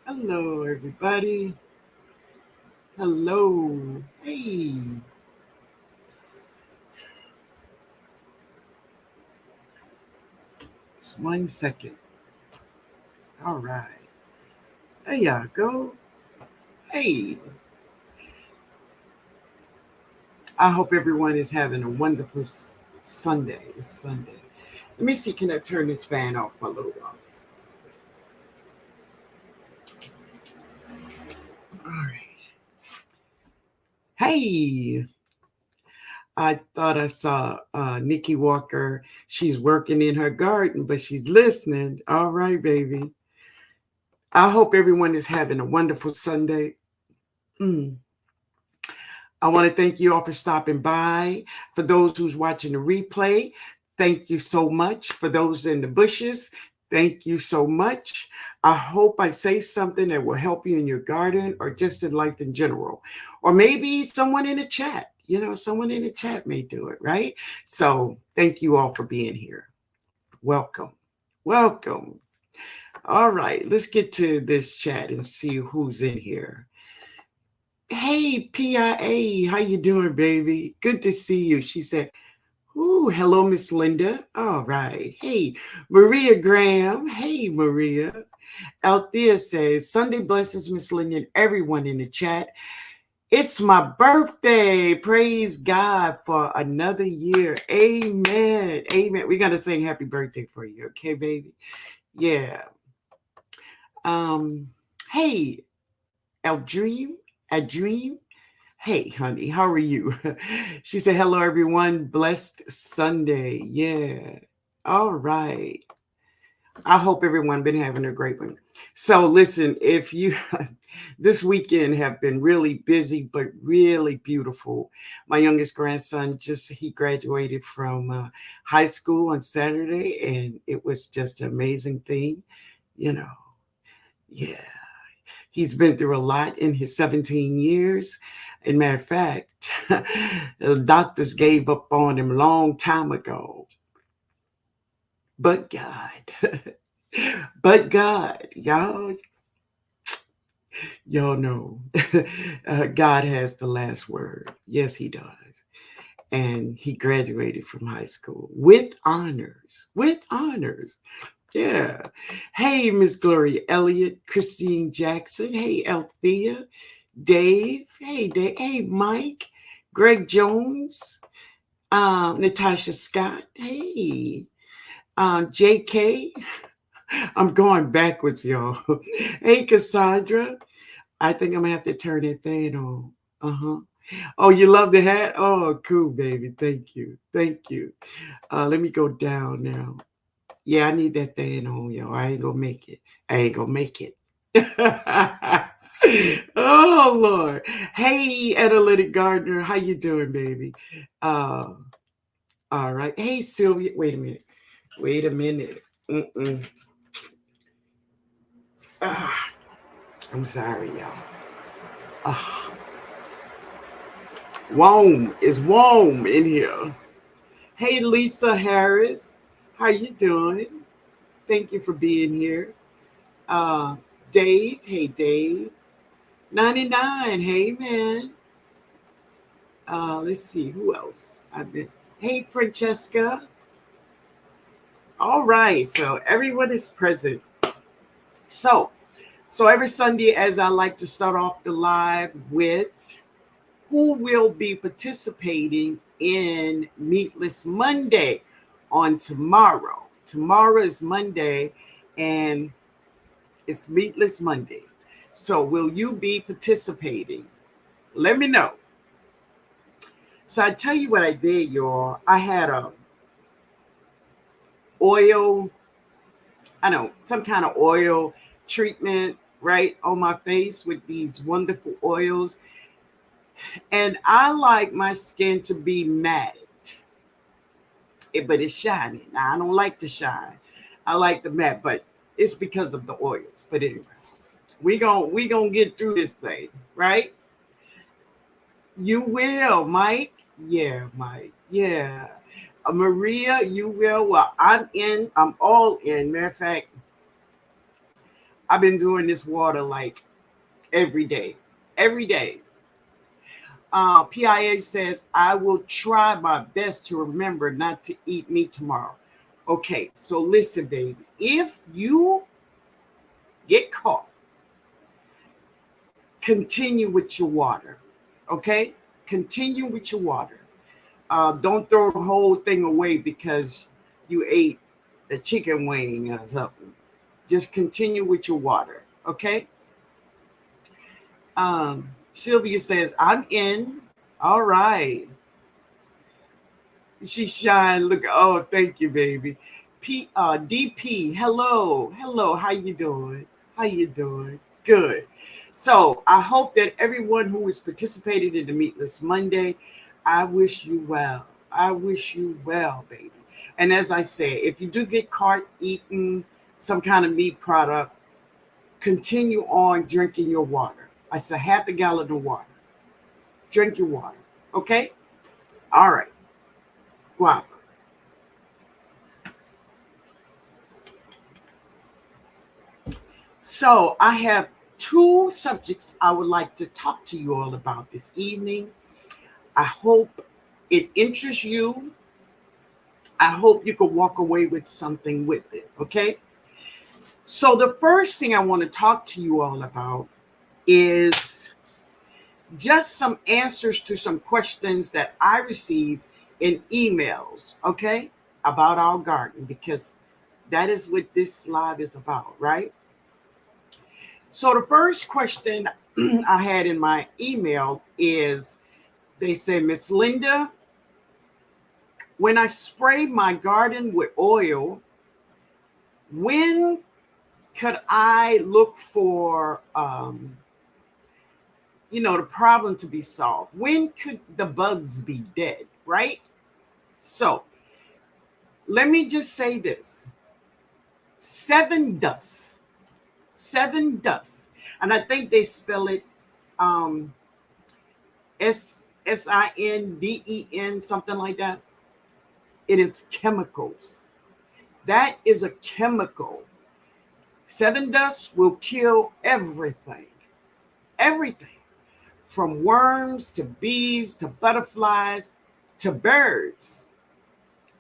Hello, everybody. Hello. Hey, just 1 second. All right. There y'all go. Hey, I hope everyone is having a wonderful Sunday. It's Sunday. Let me see. Can I turn this fan off for a little while? All right. Hey, I thought I saw Nikki Walker. She's working in her garden, but she's listening. All right, baby. I hope everyone is having a wonderful Sunday. Mm. I want to thank you all for stopping by. For those who's watching the replay, thank you so much. For those in the bushes, thank you so much. I hope I say something that will help you in your garden or just in life in general. Or maybe someone in the chat. Someone in the chat may do it, right? So thank you all for being here. Welcome. Welcome. All right, let's get to this chat and see who's in here. Hey, PIA, how you doing, baby? Good to see you. She said, ooh, hello, Miss Linda. All right. Hey, Maria Graham. Hey, Maria. Althea says, Sunday blessings, Miss Linda, and everyone in the chat. It's my birthday. Praise God for another year. Amen. Amen. We got to sing happy birthday for you, okay, baby? Yeah. Um, hey, Dream. Hey, honey, how are you? She said, hello, everyone. Blessed Sunday. Yeah. All right. I hope everyone been having a great one. So listen, if you this weekend have been really busy, but really beautiful. My youngest grandson he graduated from high school on Saturday, and it was just an amazing thing. You know, yeah. He's been through a lot in his 17 years. As a matter of fact, the doctors gave up on him a long time ago. But God, but God, y'all know God has the last word. Yes, he does. And he graduated from high school with honors. With honors. Yeah. Hey, Miss Gloria Elliott, Christine Jackson. Hey, Althea. Dave. Hey, Dave. Hey, Mike. Greg Jones. Natasha Scott. Hey. JK. I'm going backwards, y'all. Hey, Cassandra. I think I'm going to have to turn that fan on. Uh-huh. Oh, you love the hat? Oh, cool, baby. Thank you. Thank you. Let me go down now. Yeah, I need that fan on, y'all. I ain't going to make it. I ain't going to make it. Oh Lord. Hey, Analytic Gardner, how you doing, baby? Uh, all right. Hey, Sylvia. Wait a minute. Wait a minute. Mm-mm. Ah, I'm sorry, y'all. Ah, warm. It's warm in here. Hey, Lisa Harris, how you doing? Thank you for being here. Uh, Dave. Hey, Dave. 99. Hey, man. Let's see who else I missed. Hey, Francesca. All right, so everyone is present. So, so every Sunday, as I like to start off the live with, who will be participating in Meatless Monday on tomorrow? Tomorrow is Monday, and it's Meatless Monday. So, will you be participating? Let me know. So, I tell you what I did, y'all. I had a oil, I know, some kind of oil treatment right on my face with these wonderful oils. And I like my skin to be matte, but it's shiny. Now, I don't like to shine. I like the matte, but it's because of the oils. But anyway, we gonna get through this thing, right? You will, Mike. Yeah, Mike. Yeah. Maria, you will. Well, I'm in. I'm all in. Matter of fact, I've been doing this water like every day. Every day. PIA says, I will try my best to remember not to eat meat tomorrow. Okay, so listen, baby. If you get caught, continue with your water. Okay? Continue with your water. Don't throw the whole thing away because you ate the chicken wing or something. Just continue with your water. Okay? Sylvia says, I'm in. All right. She shine. Look. Oh, thank you, baby. DP. Hello. Hello. How you doing? How you doing? Good. So I hope that everyone who has participated in the Meatless Monday, I wish you well. I wish you well, baby. And as I say, if you do get caught eating some kind of meat product, continue on drinking your water. I said half a gallon of water. Drink your water. Okay? All right. Guava. So I have two subjects I would like to talk to you all about this evening. I hope it interests you. I hope you can walk away with something with it. Okay? So the first thing I want to talk to you all about is just some answers to some questions that I received in emails, okay, about our garden, because that is what this live is about, right? So the first question I had in my email is, they say, Miss Linda, when I spray my garden with oil, when could I look for the problem to be solved? When could the bugs be dead, right? So let me just say this. 7 dust. 7 dust. And I think they spell it SINDEN, something like that. It is chemicals. That is a chemical. 7 dust will kill everything. Everything. From worms to bees to butterflies to birds.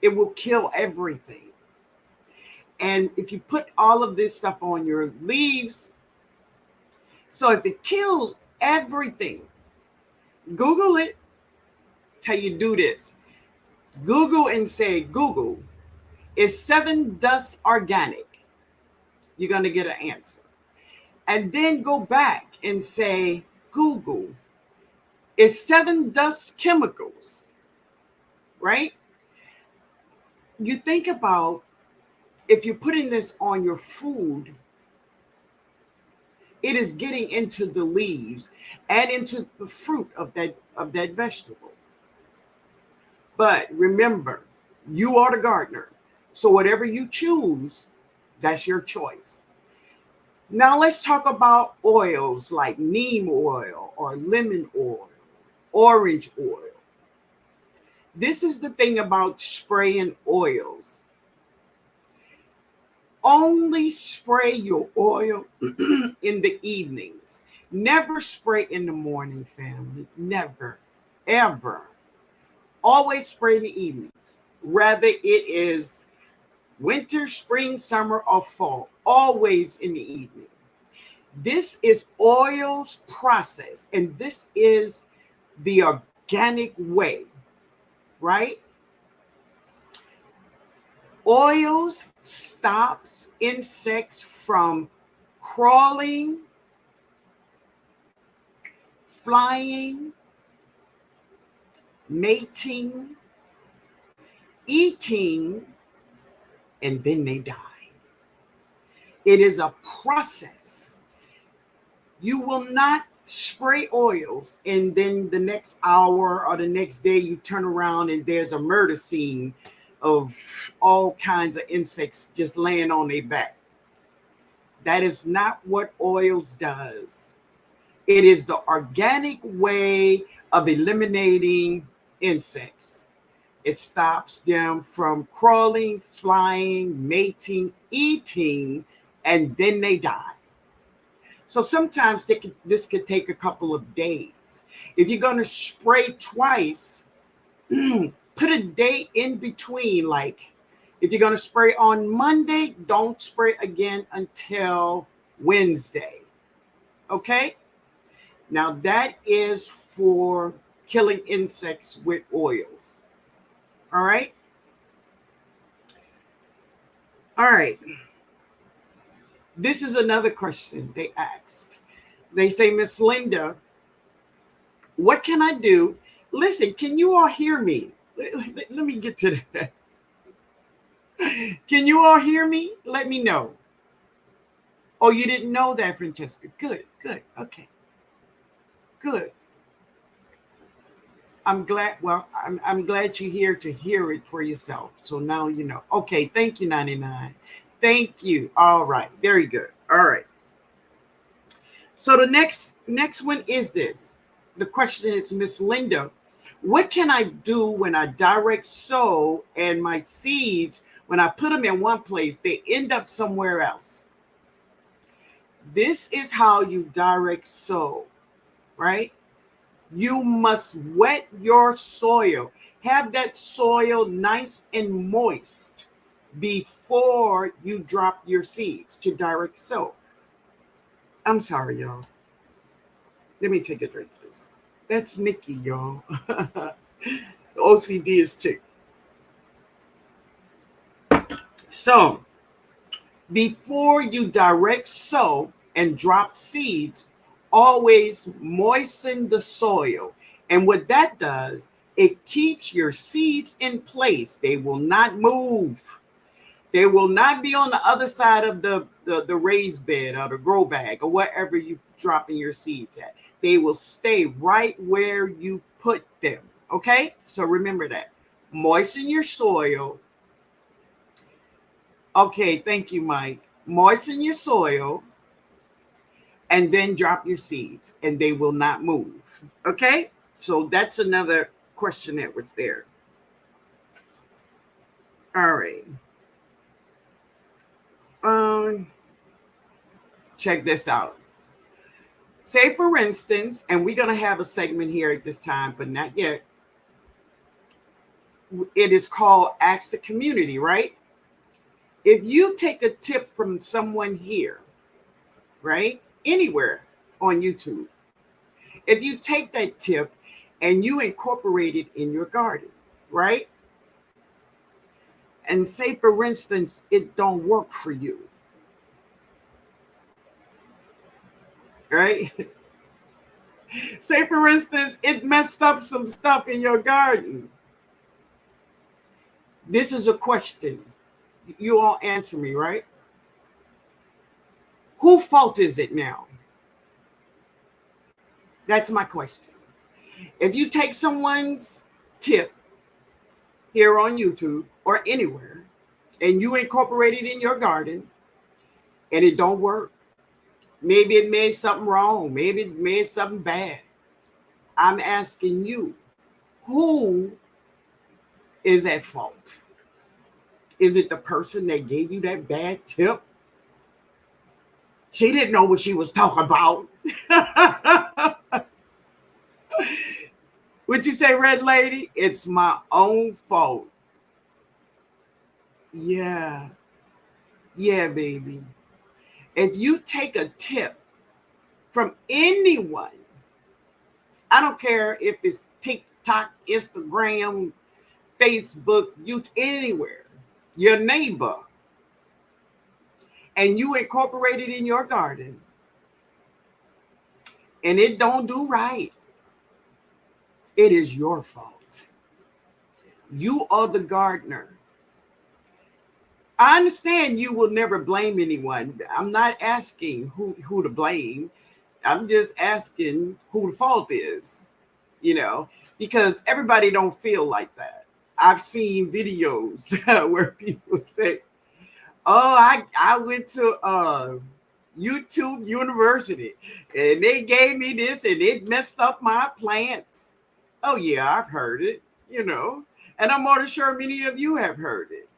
It will kill everything. And if you put all of this stuff on your leaves, so if it kills everything, Google it till you do this. Google and say, Google, is 7 dust organic? You're going to get an answer. And then go back and say, Google, is 7 dust chemicals? Right? You think about if you're putting this on your food, it is getting into the leaves and into the fruit of that vegetable. But remember, you are the gardener. So whatever you choose, that's your choice. Now let's talk about oils like neem oil or lemon oil, orange oil. This is the thing about spraying oils. Only spray your oil in the evenings. Never spray in the morning, family. Never, ever. Always spray in the evenings. Whether it is winter, spring, summer, or fall. Always in the evening. This is oils process, and this is the organic way, right? Oils stops insects from crawling, flying, mating, eating, and then they die. It is a process. You will not spray oils and then the next hour or the next day you turn around and there's a murder scene of all kinds of insects just laying on their back. That is not what oils does. It is the organic way of eliminating insects. It stops them from crawling, flying, mating, eating, and then they die. So sometimes this could take a couple of days. If you're going to spray twice, put a day in between. Like if you're going to spray on Monday, don't spray again until Wednesday. Okay? Now that is for killing insects with oils. All right? All right. This is another question they asked. They say, Miss Linda, what can I do? Listen, can you all hear me? Let me get to that. Can you all hear me? Let me know. Oh, you didn't know that, Francesca. Good, good. Okay. Good. I'm glad. Well, I'm glad you're here to hear it for yourself. So now you know. Okay. Thank you, 99. Thank you. All right. Very good. All right. So the next one is this. The question is, Miss Linda, what can I do when I direct sow and my seeds, when I put them in one place, they end up somewhere else? This is how you direct sow, right? You must wet your soil. Have that soil nice and moist before you drop your seeds to direct sow. I'm sorry, y'all. Let me take a drink, please. That's Nikki, y'all. OCD is chick. So, before you direct sow and drop seeds, always moisten the soil. And what that does, it keeps your seeds in place. They will not move. They will not be on the other side of the raised bed or the grow bag or wherever you're dropping your seeds at. They will stay right where you put them. Okay? So remember that. Moisten your soil. Okay, thank you, Mike. Moisten your soil and then drop your seeds and they will not move. Okay? So that's another question that was there. All right. Check this out. Say, for instance, and we're going to have a segment here at this time, but not yet. It is called Ask the Community, right? If you take a tip from someone here, right, anywhere on YouTube, if you take that tip and you incorporate it in your garden, right? And say, for instance, it don't work for you, right? Say, for instance, it messed up some stuff in your garden. This is a question. You all answer me, right? Whose fault is it now? That's my question. If you take someone's tip here on YouTube or anywhere and you incorporate it in your garden and it don't work, maybe it made something wrong, maybe it made something bad, I'm asking you, who is at fault? Is it the person that gave you that bad tip? She didn't know what she was talking about. Would you say, Red Lady? It's my own fault. Yeah. Yeah, baby. If you take a tip from anyone, I don't care if it's TikTok, Instagram, Facebook, YouTube, anywhere, your neighbor, and you incorporate it in your garden, and it don't do right, it is your fault. You are the gardener. I understand you will never blame anyone. I'm not asking who to blame. I'm just asking who the fault is, because everybody don't feel like that. I've seen videos where people say, oh, I went to YouTube University and they gave me this and it messed up my plants. Oh, yeah, I've heard it, and I'm more than sure many of you have heard it.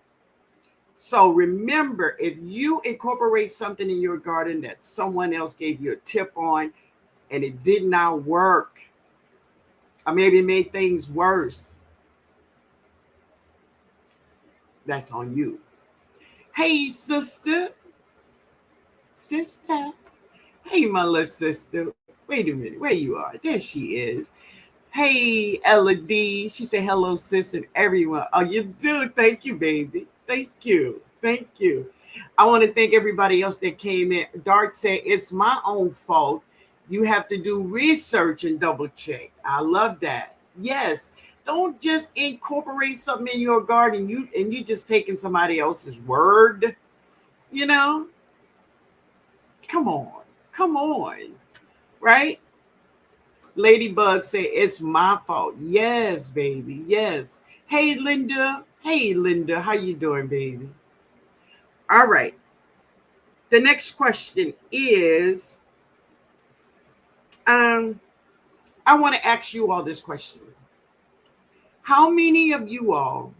So remember, if you incorporate something in your garden that someone else gave you a tip on and it did not work, or maybe it made things worse, that's on you. Hey, sister. Hey, my little sister. Wait a minute, where you are? There she is. Hey, Ella D. She said hello, sis, and everyone. Oh, you do. Thank you, baby. Thank you. Thank you. I want to thank everybody else that came in. Dark said, it's my own fault. You have to do research and double check. I love that. Yes. Don't just incorporate something in your garden. You just taking somebody else's word. You know, come on. Come on. Right? Ladybug say it's my fault. Yes, baby. Yes. Hey, Linda. Hey, Linda. How you doing, baby? All right. The next question is, I want to ask you all this question. How many of you all?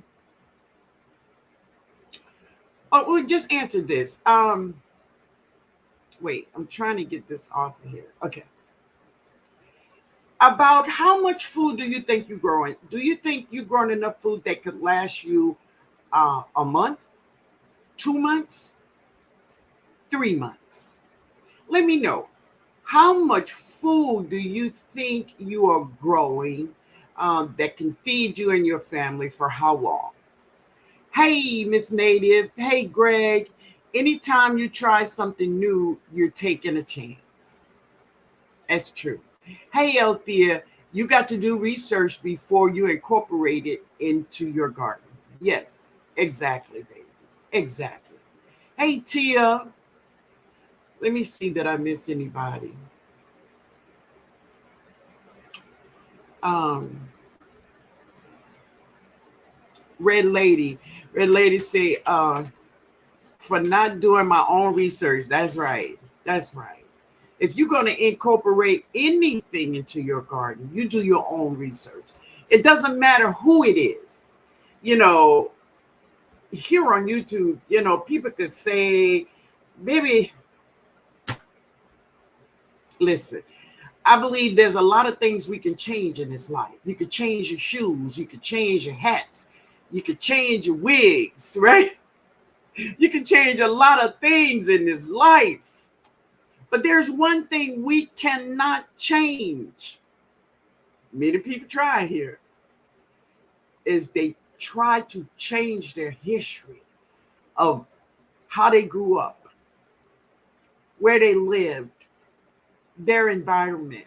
Oh, well, just answer this. Wait, I'm trying to get this off of here. Okay. About how much food do you think you're growing? Do you think you're growing enough food that could last you a month, 2 months, 3 months? Let me know. How much food do you think you are growing that can feed you and your family for how long? Hey, Miss Native. Hey, Greg. Anytime you try something new, you're taking a chance. That's true. Hey, Althea, you got to do research before you incorporate it into your garden. Yes, exactly, baby. Exactly. Hey, Tia. Let me see that I miss anybody. Um, Red Lady. Red Lady say, for not doing my own research. That's right. That's right. If you're going to incorporate anything into your garden, you do your own research. It doesn't matter who it is. You know, here on YouTube, people could say, maybe, listen, I believe there's a lot of things we can change in this life. You could change your shoes, you could change your hats, you could change your wigs, right? You can change a lot of things in this life. But there's one thing we cannot change. Many people try here, is they try to change their history of how they grew up, where they lived, their environment.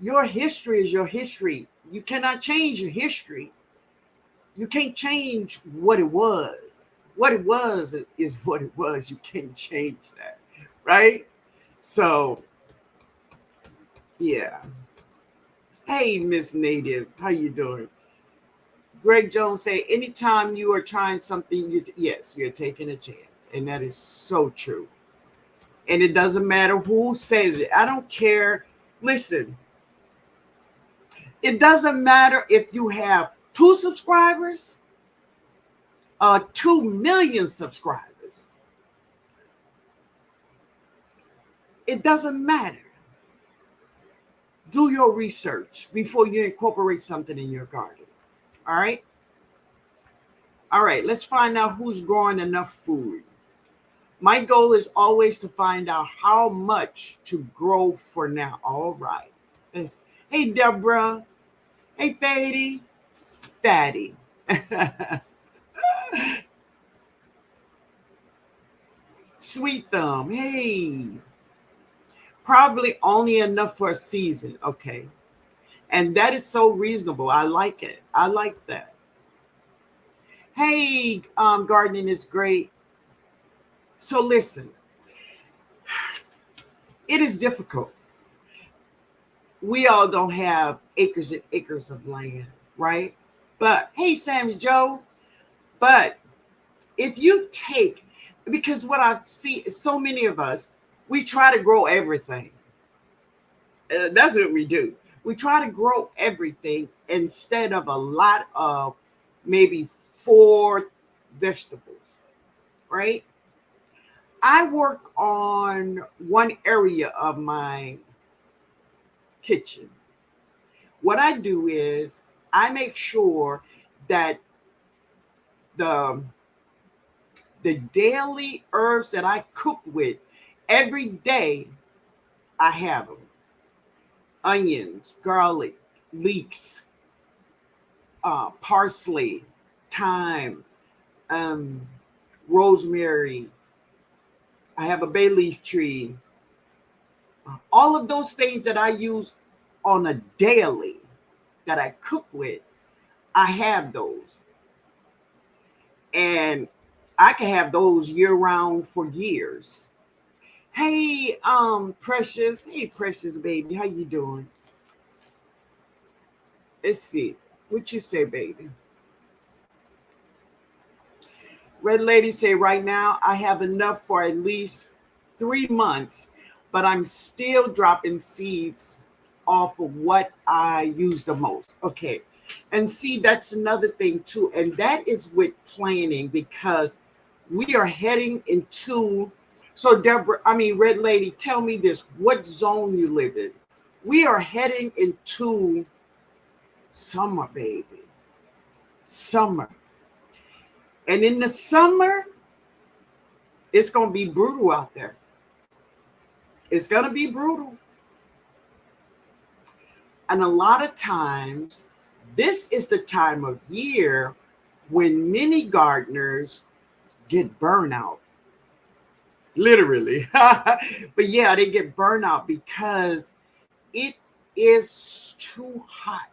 Your history is your history. You cannot change your history. You can't change what it was. What it was is what it was. You can't change that, right? So, yeah. Hey, Miss Native, how you doing? Greg Jones say, anytime you are trying something, yes, you're taking a chance. And that is so true. And it doesn't matter who says it. I don't care. Listen, it doesn't matter if you have 2 subscribers or 2 million subscribers. It doesn't matter. Do your research before you incorporate something in your garden. All right? All right, let's find out who's growing enough food. My goal is always to find out how much to grow for now. All right. Hey, Deborah. Hey, Fatty. Sweet Thumb. Hey. Probably only enough for a season. Okay. And that is so reasonable. I like it. I like that. Hey, gardening is great. So listen, it is difficult. We all don't have acres and acres of land, right? But hey, Sammy Joe, but if you take, because what I see is so many of us, we try to grow everything. That's what we do. We try to grow everything instead of a lot of maybe 4 vegetables, right? I work on one area of my kitchen. What I do is I make sure that the the daily herbs that I cook with every day, I have them. Onions, garlic, leeks, parsley, thyme, um, rosemary. I have a bay leaf tree. All of those things that I use on a daily that I cook with, I have those. And I can have those year round for years. Hey, Precious. Hey, Precious baby. How you doing? Let's see. What you say, baby? Red Lady say right now I have enough for at least 3 months, but I'm still dropping seeds off of what I use the most. Okay. And see, that's another thing too. And that is with planning, because we are heading into, so Deborah, Red Lady, tell me this, what zone you live in? We are heading into summer, baby. Summer. And in the summer, it's going to be brutal out there. It's going to be brutal. And a lot of times, this is the time of year when many gardeners get burnout. Literally. But yeah, they get burnout because it is too hot.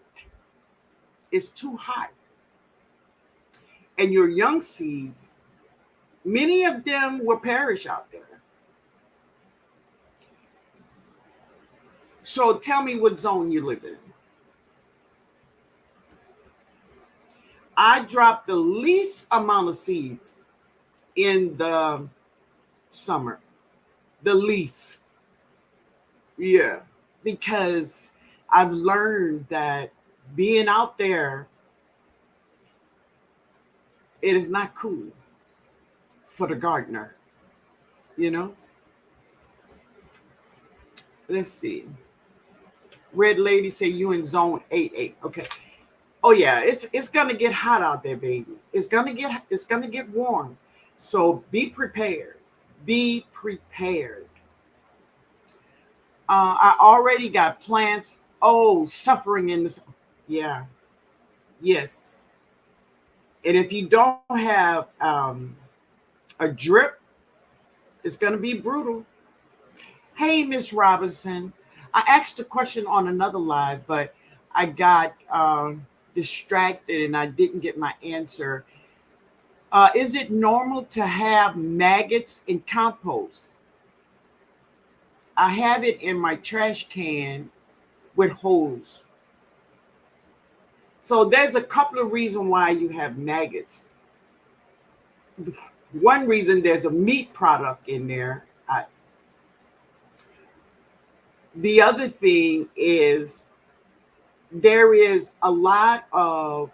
It's too hot. And your young seeds, many of them will perish out there. So tell me what zone you live in. I drop the least amount of seeds in the summer. The least. Yeah. Because I've learned that being out there, it is not cool for the gardener, you know? Let's see. Red Lady say you in zone 8-8. Okay. Oh yeah, it's gonna get hot out there, baby. It's gonna get warm. So be prepared. Be prepared. I already got plants. Oh, suffering in this. Yeah. Yes. And if you don't have a drip, it's gonna be brutal. Hey, Miss Robinson. I asked a question on another live, but I got distracted and I didn't get my answer. Is it normal to have maggots in compost? I have it in my trash can with holes. So there's a couple of reasons why you have maggots. One reason, there's a meat product in there. The other thing is there is a lot of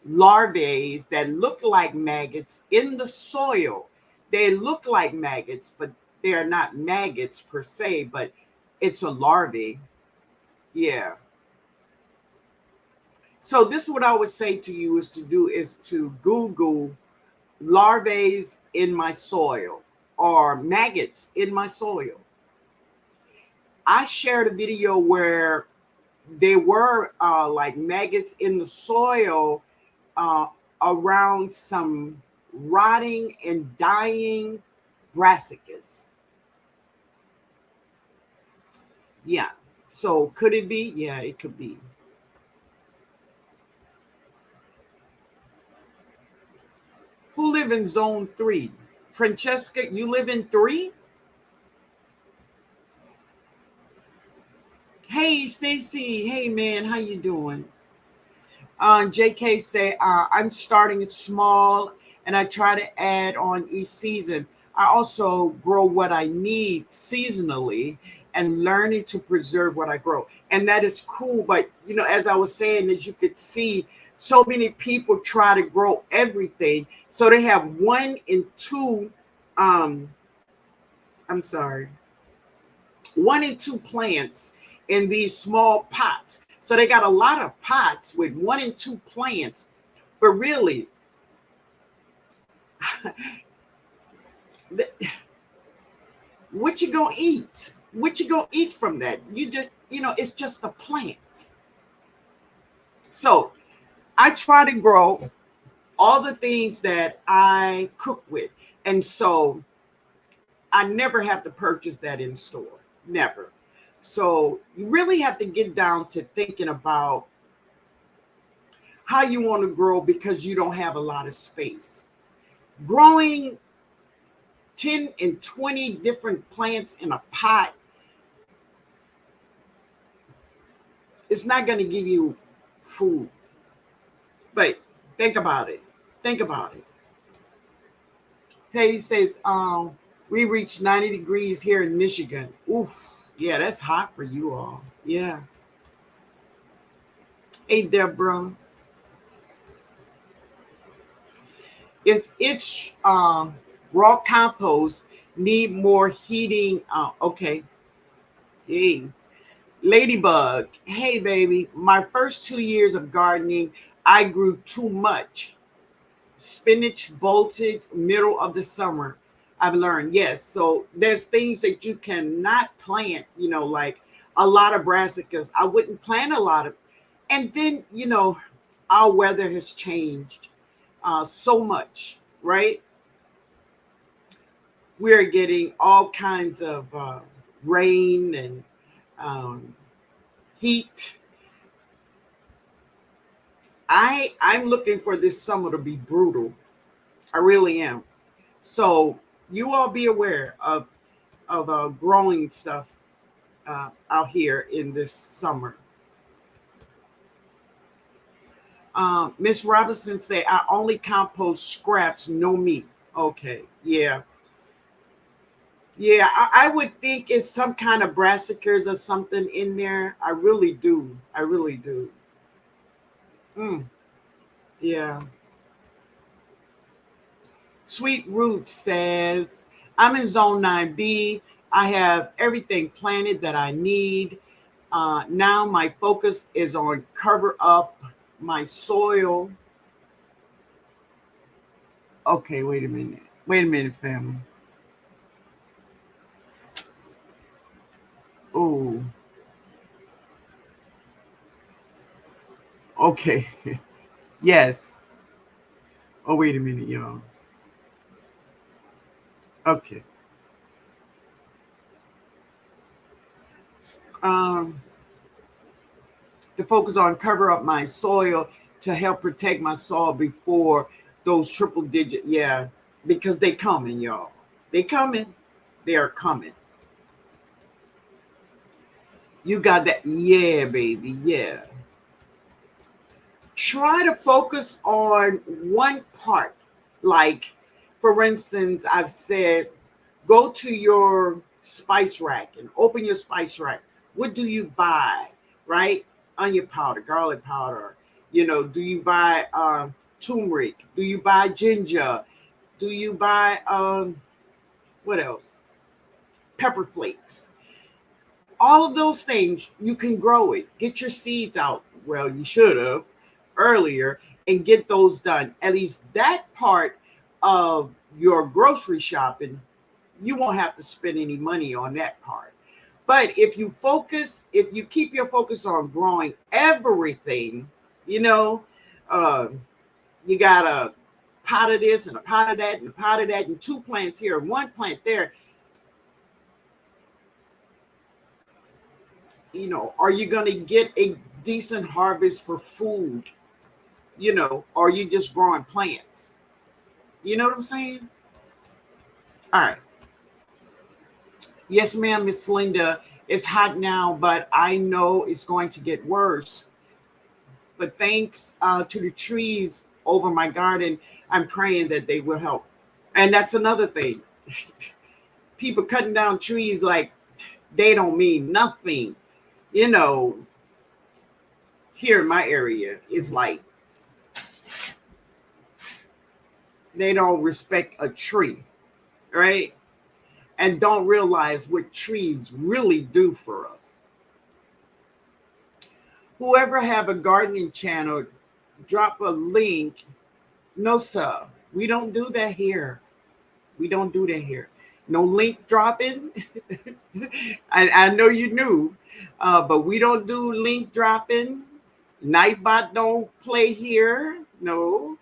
larvae that look like maggots in the soil. They look like maggots, but they are not maggots per se, but it's a larvae. Yeah. So this is what I would say to you is to Google larvae in my soil or maggots in my soil. I shared a video where there were like maggots in the soil around some rotting and dying brassicas. Yeah. So could it be? Yeah, it could be. Who live in zone 3? Francesca, you live in 3? Hey, Stacy. Hey, man. How you doing? JK say, I'm starting it small and I try to add on each season. I also grow what I need seasonally and learning to preserve what I grow. And that is cool. But, as I was saying, as you could see, So many people try to grow everything. So they have one and two, um, I'm sorry, one and two plants in these small pots. So they got a lot of pots with one and two plants. But really, what you gonna eat? What you gonna eat from that? You just, it's just a plant. So I try to grow all the things that I cook with. And so I never have to purchase that in store. Never. So you really have to get down to thinking about how you want to grow because you don't have a lot of space. Growing 10 and 20 different plants in a pot, it's not going to give you food. But think about it. Think about it. Katie says, we reached 90 degrees here in Michigan. Oof. Yeah, that's hot for you all. Yeah. Hey, Deborah. If it's raw compost, need more heating. Okay. Hey, Ladybug. Hey, baby. My first 2 years of gardening, I grew too much. Spinach bolted middle of the summer. I've learned, yes. So there's things that you cannot plant, like a lot of brassicas. I wouldn't plant a lot of, and then, our weather has changed so much, right? We're getting all kinds of rain and heat. I'm looking for this summer to be brutal. I really am. So you all be aware of growing stuff out here in this summer. Miss Robinson say, I only compost scraps, no meat. Okay, yeah. Yeah, I would think it's some kind of brassicas or something in there. I really do. I really do. Mm, yeah. Sweet Root says, I'm in zone 9B. I have everything planted that I need. Now my focus is on cover up my soil. Okay, wait a minute. Wait a minute, family. Oh, okay. Yes. Oh, wait a minute, y'all. Okay. Um, to focus on cover up my soil to help protect my soil before those triple digit. Yeah, because they coming, y'all. They coming. They are coming. You got that. Yeah, baby. Yeah. Try to focus on one part. Like, for instance, I've said, go to your spice rack and open your spice rack. What do you buy? Right? Onion powder, garlic powder. Do you buy turmeric? Do you buy ginger? Do you buy what else? Pepper flakes. All of those things, you can grow it. Get your seeds out. Well, you should have earlier and get those done. At least that part of your grocery shopping, you won't have to spend any money on that part. But if you keep your focus on growing everything, uh, you got a pot of this and a pot of that and a pot of that and two plants here and one plant there. Are you going to get a decent harvest for food? Or are you just growing plants? You know what I'm saying? All right. Yes, ma'am, Miss Linda. It's hot now, but I know it's going to get worse. But thanks to the trees over my garden, I'm praying that they will help. And that's another thing. People cutting down trees like they don't mean nothing. Here in my area, it's like They don't respect a tree, right? And don't realize what trees really do for us. Whoever have a gardening channel, drop a link. No, sir. We don't do that here. We don't do that here. No link dropping. I know you knew, but we don't do link dropping. Nightbot don't play here. No.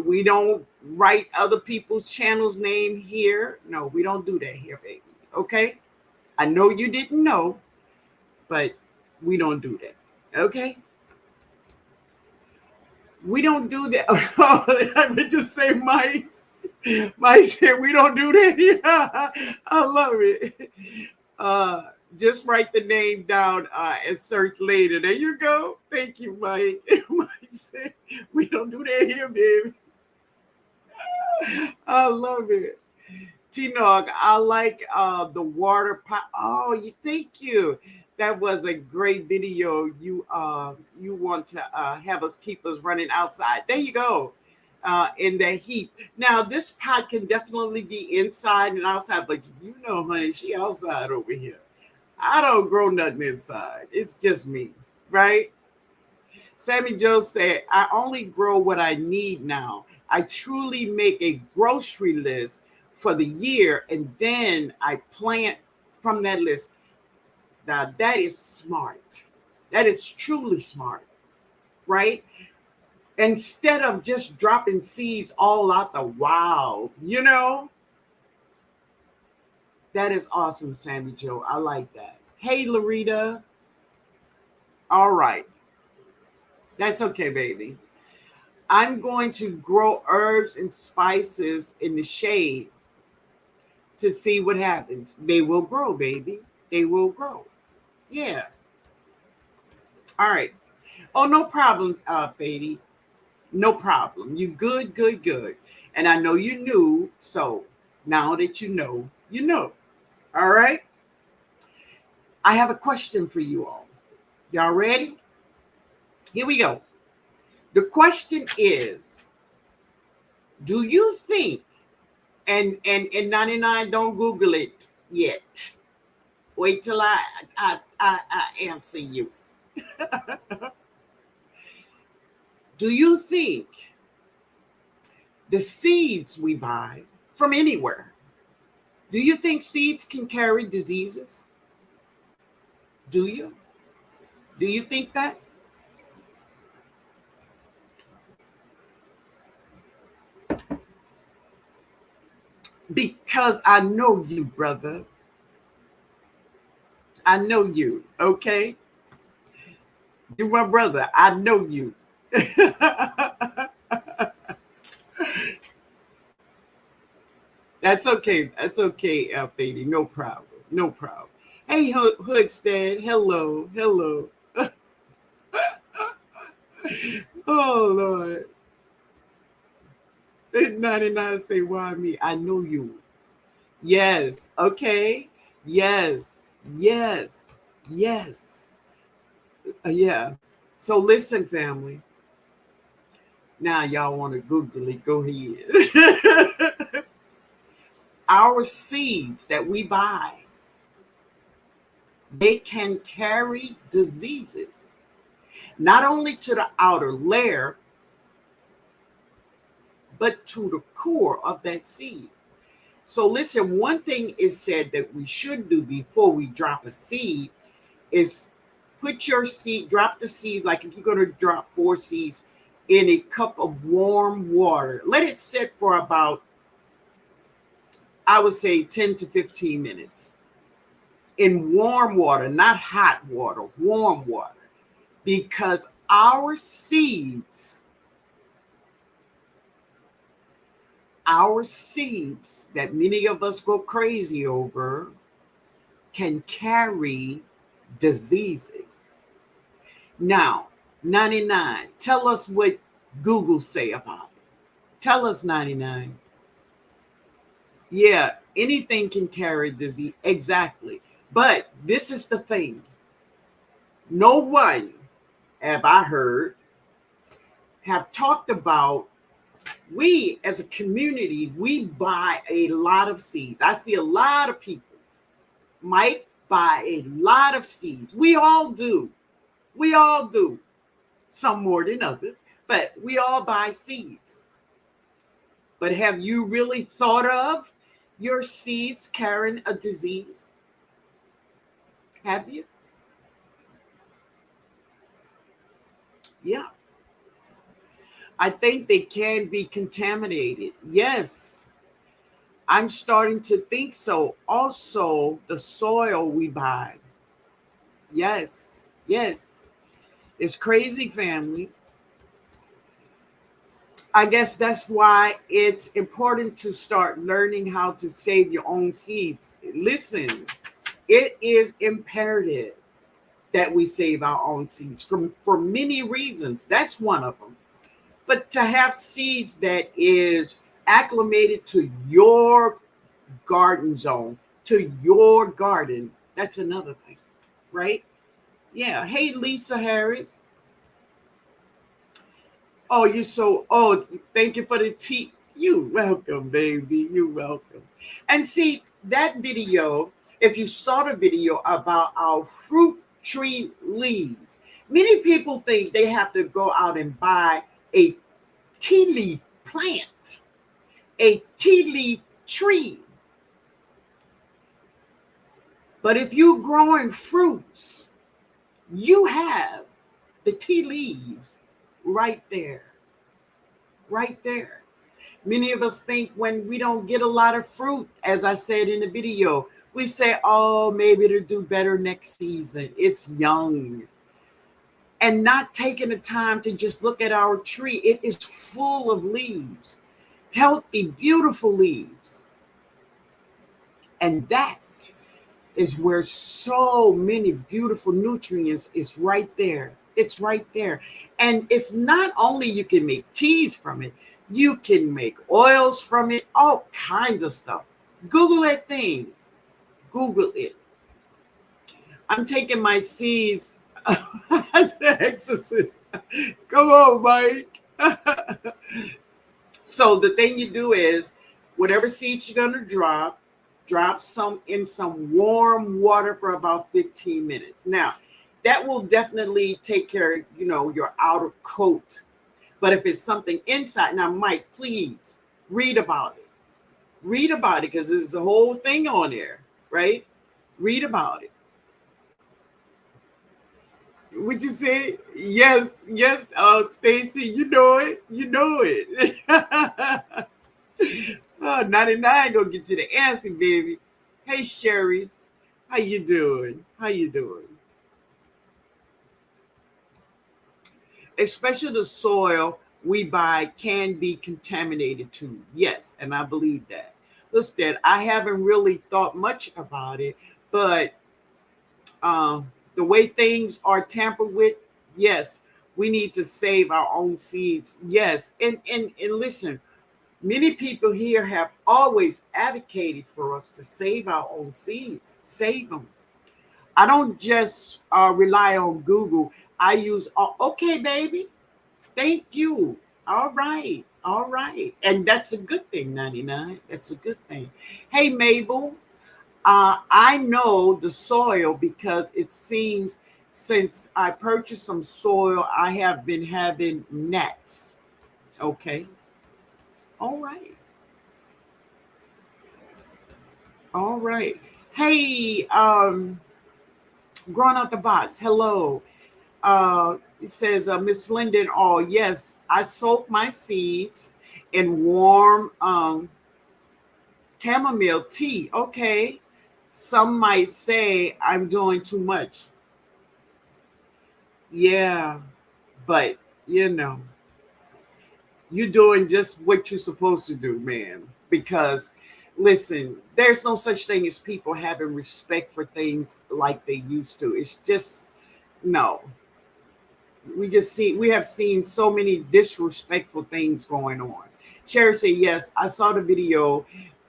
We don't write other people's channels name here. No, we don't do that here, baby. Okay? I know you didn't know, but we don't do that. Okay? We don't do that. I would just say Mike said we don't do that here. I love it. Just write the name down and search later. There you go. Thank you, Mike. Mike said we don't do that here, baby. I love it. TNOG, I like the water pot. Oh, thank you. That was a great video. You want to have us keep us running outside. There you go. In that heat. Now, this pot can definitely be inside and outside, but you know, honey, she outside over here. I don't grow nothing inside. It's just me, right? Sammy Joe said, I only grow what I need now. I truly make a grocery list for the year, and then I plant from that list. Now, that is smart. That is truly smart, right? Instead of just dropping seeds all out the wild, you know? That is awesome, Sammy Joe. I like that. Hey, Larita. All right. That's okay, baby. I'm going to grow herbs and spices in the shade to see what happens. They will grow, baby. They will grow. Yeah. All right. Oh, no problem, Fady. No problem. You good, good, good. And I know you knew, so now that you know, you know. All right? I have a question for you all. Y'all ready? Here we go. The question is, do you think, and 99, don't Google it yet. Wait till I answer you. Do you think the seeds we buy from anywhere, do you think seeds can carry diseases? Do you? Do you think that? Because I know you, brother. I know you, okay? You're my brother. I know you. That's okay. That's okay, Alfady. No problem. No problem. Hey, Hoodstead. Hello. Hello. Oh, Lord. 99 say, why me? I know you. Yes. Okay. Yes. Yes. Yes. Yeah. So listen, family. Now y'all want to Google it. Go ahead. Our seeds that we buy, they can carry diseases, not only to the outer layer, but to the core of that seed. So listen, one thing is said that we should do before we drop a seed is put your seed, drop the seeds, like if you're going to drop 4 seeds in a cup of warm water. Let it sit for about, I would say 10 to 15 minutes in warm water, not hot water, warm water, because our seeds that many of us go crazy over can carry diseases. Now, 99, tell us what Google say about it. Tell us, 99. Yeah, anything can carry disease. Exactly. But this is the thing. No one, have I heard, have talked about We as a community, we buy a lot of seeds. I see a lot of people might buy a lot of seeds. We all do. We all do. Some more than others, but we all buy seeds. But have you really thought of your seeds carrying a disease? Have you? Yeah. I think they can be contaminated. Yes. I'm starting to think so. Also, the soil we buy. Yes. Yes. It's crazy, family. I guess that's why it's important to start learning how to save your own seeds. Listen, it is imperative that we save our own seeds for many reasons. That's one of them. But to have seeds that is acclimated to your garden zone, to your garden, that's another thing, right? Yeah. Hey, Lisa Harris. Oh, you so, oh, thank you for the tea. You welcome, baby. You welcome. And see, that video, if you saw the video about our fruit tree leaves, many people think they have to go out and buy a tea leaf plant, a tea leaf tree. But if you're growing fruits, you have the tea leaves right there, right there. Many of us think when we don't get a lot of fruit, as I said in the video, we say, oh, maybe it'll do better next season. It's young. And not taking the time to just look at our tree. It is full of leaves, healthy, beautiful leaves. And that is where so many beautiful nutrients is right there. It's right there. And it's not only you can make teas from it, you can make oils from it, all kinds of stuff. Google that thing. Google it. I'm taking my seeds as an exorcist. Come on, Mike. So the thing you do is, whatever seeds you're going to drop some in some warm water for about 15 minutes. Now, that will definitely take care of, your outer coat. But if it's something inside, now, Mike, please read about it. Read about it, because there's a whole thing on there, right? Read about it. Would you say yes, yes, Stacy? You know it. You know it. 99 gonna get you the answer, baby. Hey, Sherry, how you doing? How you doing? Especially the soil we buy can be contaminated too. Yes, and I believe that. Listen, I haven't really thought much about it, but the way things are tampered with, yes, we need to save our own seeds. Yes, and listen, many people here have always advocated for us to save our own seeds. Save them. I don't just rely on Google. I use, okay, baby. Thank you. All right. All right. And that's a good thing, 99. That's a good thing. Hey, Mabel. I know the soil because it seems since I purchased some soil, I have been having gnats. Okay. All right. All right. Hey, growing out the box. Hello. It says, Miss Linden, oh, yes, I soak my seeds in warm chamomile tea. Okay. Some might say I'm doing too much. Yeah, but you're doing just what you're supposed to do, man. Because listen, there's no such thing as people having respect for things like they used to. It's just no. We have seen so many disrespectful things going on. Cherry said, yes, I saw the video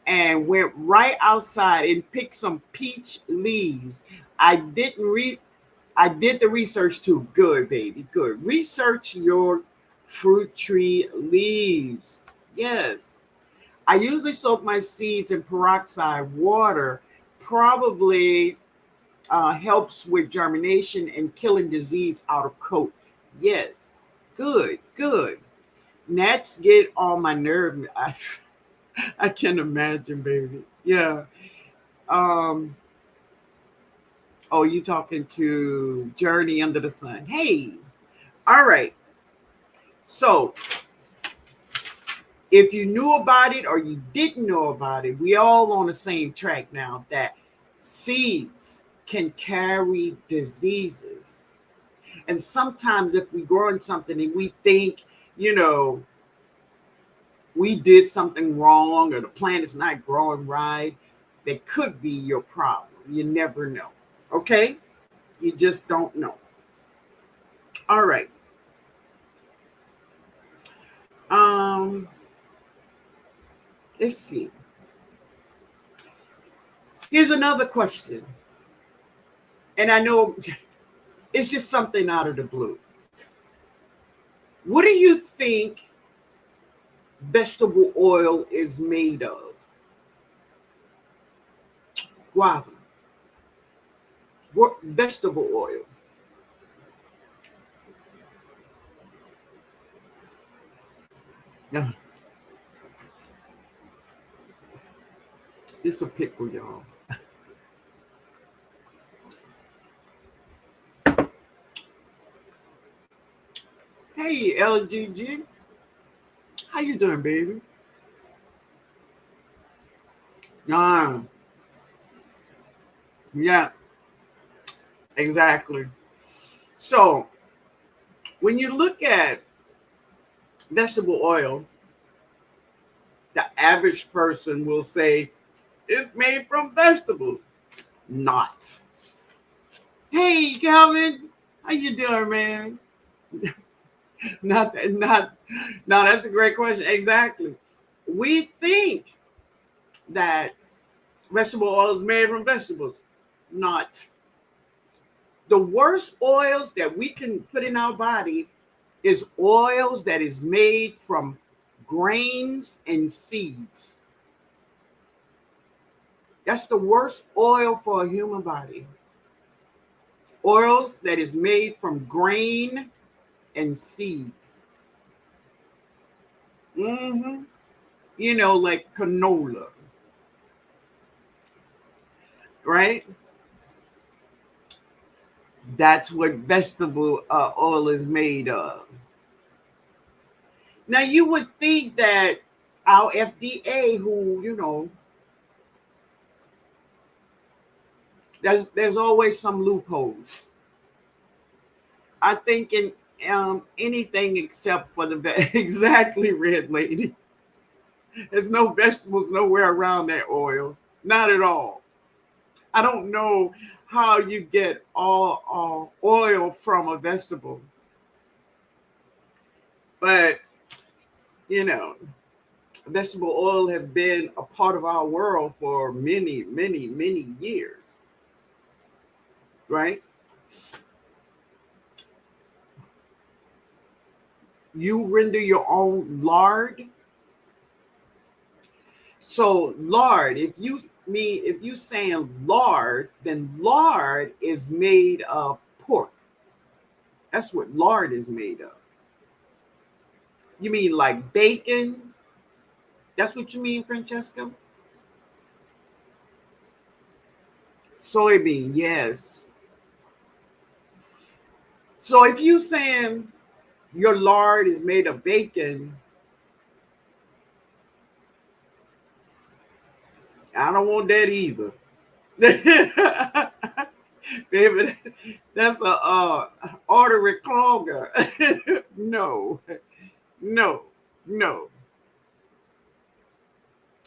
and went right outside and picked some peach leaves. I did the research too. Good, baby. Good. Research your Fruit tree leaves. Yes. I usually soak my seeds in peroxide water. Probably helps with germination and killing disease out of coat. Yes. Good. Good. Gnats get on my nerve. I can imagine, baby. Yeah. Um, oh, you talking to Journey Under the Sun. Hey. All right. So if you knew about it or you didn't know about it, we all on the same track now that seeds can carry diseases. And sometimes if we grow in something and we think, you know, we did something wrong or the plant is not growing right, that could be your problem. You never know. Okay? You just don't know. All right. Um, let's see. Here's another question. And I know it's just something out of the blue. What do you think vegetable oil is made of? Guava. What vegetable oil? Yeah. It's a pickle, y'all. Hey, LGG. How you doing, baby? Ah, yeah, exactly. So when you look at vegetable oil, the average person will say it's made from vegetables. Not. Hey, Calvin, how you doing, man? Not. No, that's a great question. Exactly. We think that vegetable oil is made from vegetables. Not. The worst oils that we can put in our body is oils that is made from grains and seeds. That's the worst oil for a human body. Oils that is made from grain and seeds. Mm-hmm. You know, like canola, right? That's what vegetable oil is made of. Now, you would think that our FDA, who, you know, there's always some loopholes. I think in anything except for the exactly, red lady. There's no vegetables nowhere around that oil. Not at all. I don't know how you get all oil from a vegetable, but you know, vegetable oil have been a part of our world for many, many, many years, right? You render your own lard. So lard, if you saying lard, then lard is made of pork. That's what lard is made of. You mean like bacon? That's what you mean, Francesca? Soybean, yes. So if you saying your lard is made of bacon, I don't want that either. Baby, that's a artery clogger. No, no, no.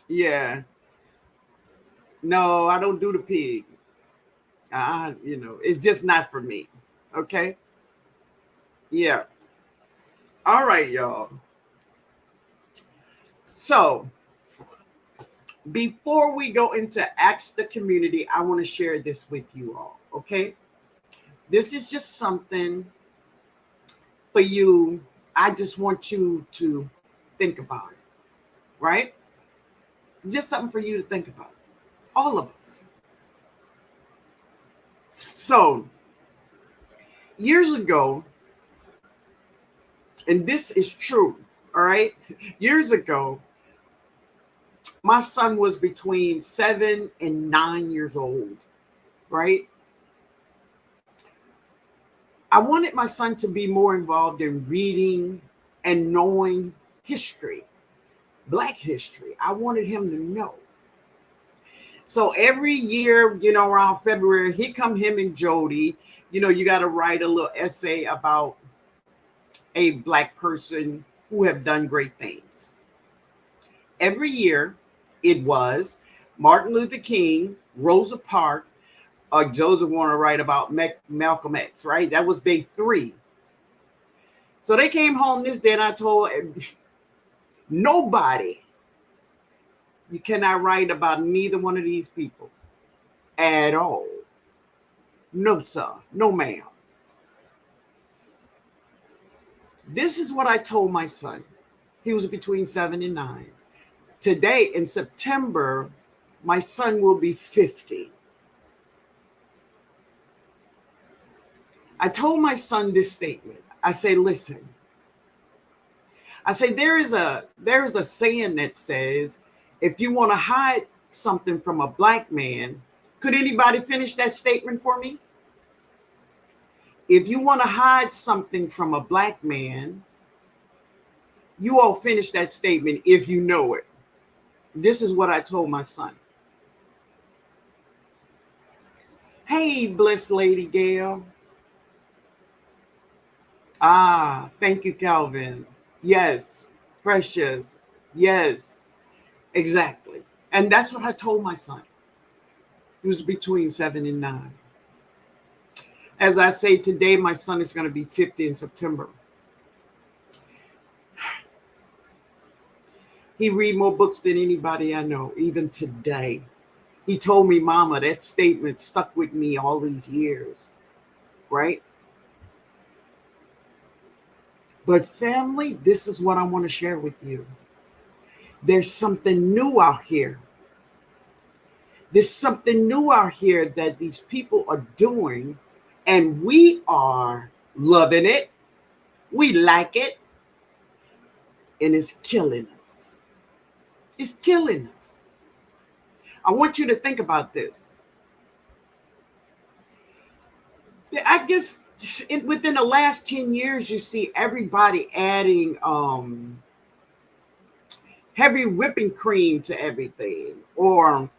Yeah, no, I don't do the pig. You know, it's just not for me. Okay. Yeah. All right, y'all. So before we go into Ask the Community, I want to share this with you all. Okay. This is just something for you I just want you to think about it, right? Just something for you to think about. All of us. So, years ago, and this is true, all right? Years ago, my son was between 7 and 9 years old, right? I wanted my son to be more involved in reading and knowing history, Black history. I wanted him to know. So every year, around February, him and Jody, you got to write a little essay about a Black person who have done great things. Every year, it was Martin Luther King, Rosa Parks, Joseph want to write about Malcolm X, right? That was day 3. So they came home this day and I told nobody, you cannot write about neither one of these people at all. No, sir. No, ma'am. This is what I told my son. He was between 7 and 9. Today, in September, my son will be 50. I told my son this statement. I say, listen. I say there is a saying that says, if you want to hide something from a Black man, could anybody finish that statement for me? If you want to hide something from a Black man, you all finish that statement if you know it. This is what I told my son. Hey, blessed Lady Gail. Thank you, Calvin. Yes, precious. Yes, exactly. And that's what I told my son. He was between 7 and 9. As I say today, my son is going to be 50 in September. He read more books than anybody I know, even today. He told me, Mama, that statement stuck with me all these years, right? But family, this is what I want to share with you. There's something new out here. There's something new out here that these people are doing, and we are loving it. We like it, and it's killing us. It's killing us. I want you to think about this. I guess within the last 10 years, you see everybody adding heavy whipping cream to everything, or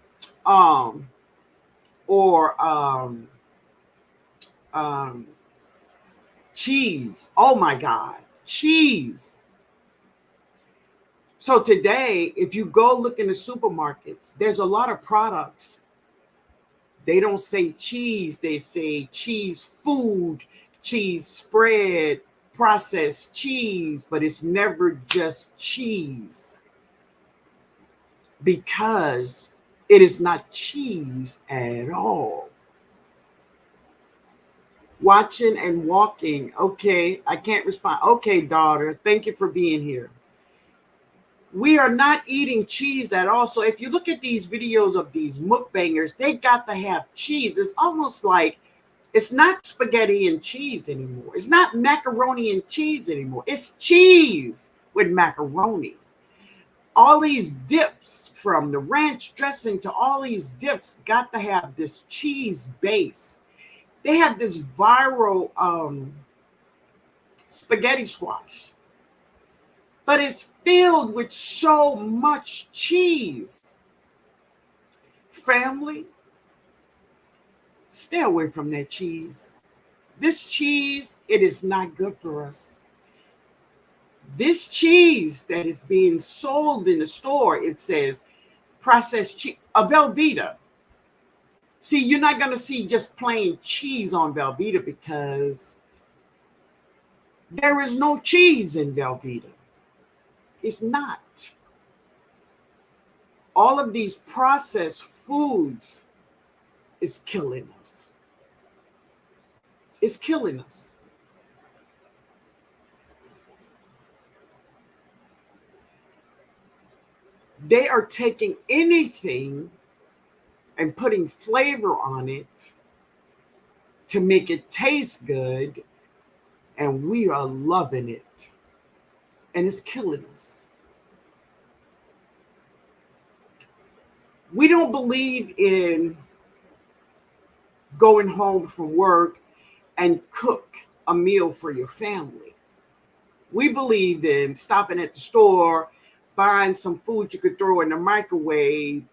cheese. Oh my God, cheese. So today, if you go look in the supermarkets, there's a lot of products. They don't say cheese, they say cheese food, cheese spread, processed cheese, but it's never just cheese, because it is not cheese at all. Watching and walking. Okay, I can't respond. Okay, daughter, thank you for being here. We are not eating cheese at all. So if you look at these videos of these mukbangers, they got to have cheese. It's almost like it's not spaghetti and cheese anymore. It's not macaroni and cheese anymore. It's cheese with macaroni. All these dips, from the ranch dressing to all these dips, got to have this cheese base. They have this viral spaghetti squash, but it's filled with so much cheese. Family, stay away from that cheese. This cheese, it is not good for us. This cheese that is being sold in the store, it says processed cheese, a Velveeta. See, you're not going to see just plain cheese on Velveeta, because there is no cheese in Velveeta. It's not. All of these processed foods is killing us. It's killing us. They are taking anything and putting flavor on it to make it taste good, and we are loving it. And it's killing us. We don't believe in going home from work and cook a meal for your family. We believe in stopping at the store, buying some food you could throw in the microwave,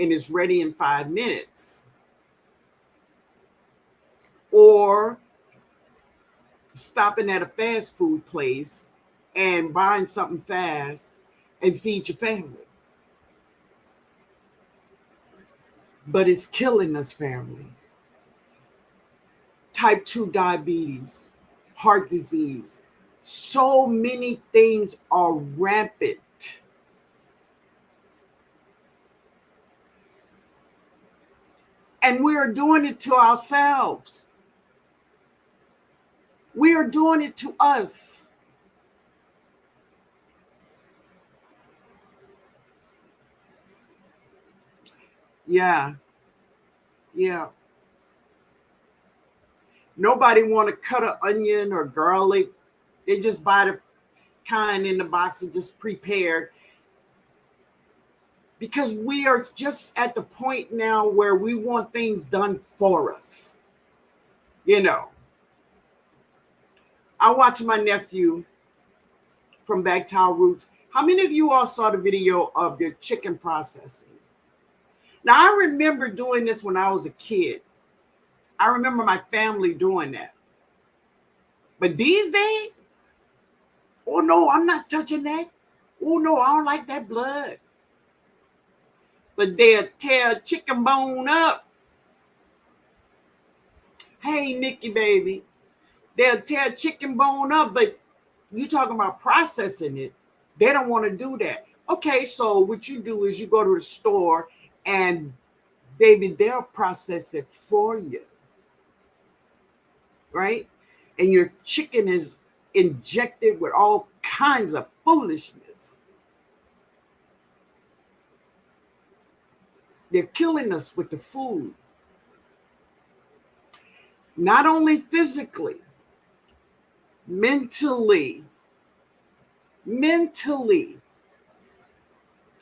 and it's ready in 5 minutes. Or stopping at a fast food place and buying something fast and feed your family. But it's killing us, family. Type 2 diabetes, heart disease. So many things are rampant. And we are doing it to ourselves. We are doing it to us. Yeah. Yeah. Nobody want to cut an onion or garlic. They just buy the kind in the box and just prepared. Because we are just at the point now where we want things done for us. You know, I watched my nephew from Bagtown Roots. How many of you all saw the video of the chicken processing? Now, I remember doing this when I was a kid. I remember my family doing that. But these days, oh no, I'm not touching that. Oh no, I don't like that blood. But they'll tear chicken bone up. Hey, Nikki, baby. They'll tear chicken bone up, but you talking about processing it. They don't want to do that. Okay, so what you do is you go to the store and baby, they'll process it for you. Right? And your chicken is injected with all kinds of foolishness. They're killing us with the food. Not only physically, mentally.